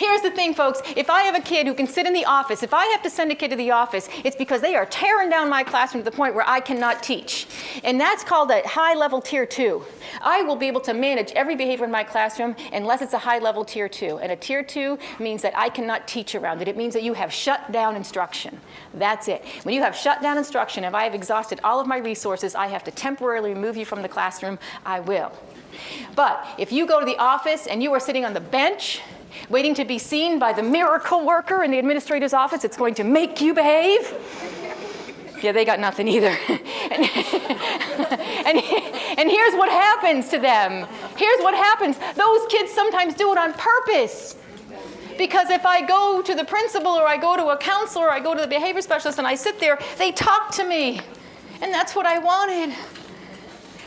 here's the thing, folks. If I have a kid who can sit in the office, if I have to send a kid to the office, it's because they are tearing down my classroom to the point where I cannot teach. And that's called a high-level tier 2. I will be able to manage every behavior in my classroom unless it's a high-level tier 2. And a tier 2 means that I cannot teach around it. It means that you have shut down instruction. That's it. When you have shut down instruction, if I have exhausted all of my resources, I have to temporarily remove you from the classroom, I will. But if you go to the office and you are sitting on the bench, waiting to be seen by the miracle worker in the administrator's office, it's going to make you behave. Yeah, they got nothing either. and here's what happens to them. Here's what happens. Those kids sometimes do it on purpose. Because if I go to the principal or I go to a counselor or I go to the behavior specialist and I sit there, they talk to me. And that's what I wanted.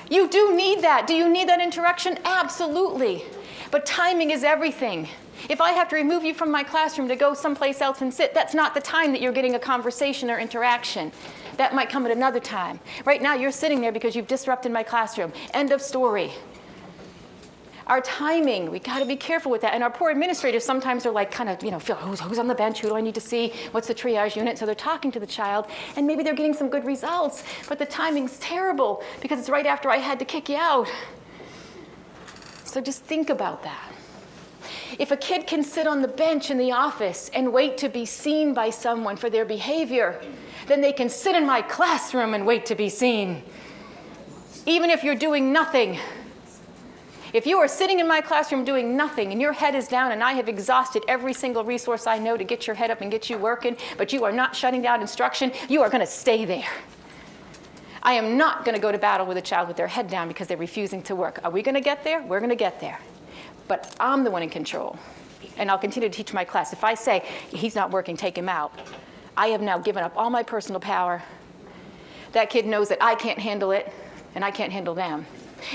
You do need that. Do you need that interaction? Absolutely. But timing is everything. If I have to remove you from my classroom to go someplace else and sit, that's not the time that you're getting a conversation or interaction. That might come at another time. Right now, you're sitting there because you've disrupted my classroom. End of story. Our timing, we got to be careful with that. And our poor administrators sometimes are like kind of, feel who's on the bench, who do I need to see, what's the triage unit? So they're talking to the child, and maybe they're getting some good results, but the timing's terrible because it's right after I had to kick you out. So just think about that. If a kid can sit on the bench in the office and wait to be seen by someone for their behavior, then they can sit in my classroom and wait to be seen. Even if you're doing nothing. If you are sitting in my classroom doing nothing and your head is down and I have exhausted every single resource I know to get your head up and get you working, but you are not shutting down instruction, you are going to stay there. I am not going to go to battle with a child with their head down because they're refusing to work. Are we going to get there? We're going to get there. But I'm the one in control. And I'll continue to teach my class. If I say, he's not working, take him out, I have now given up all my personal power. That kid knows that I can't handle it and I can't handle them.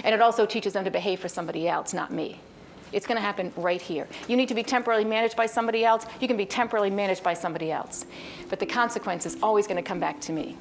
And it also teaches them to behave for somebody else, not me. It's going to happen right here. You need to be temporarily managed by somebody else. You can be temporarily managed by somebody else. But the consequence is always going to come back to me.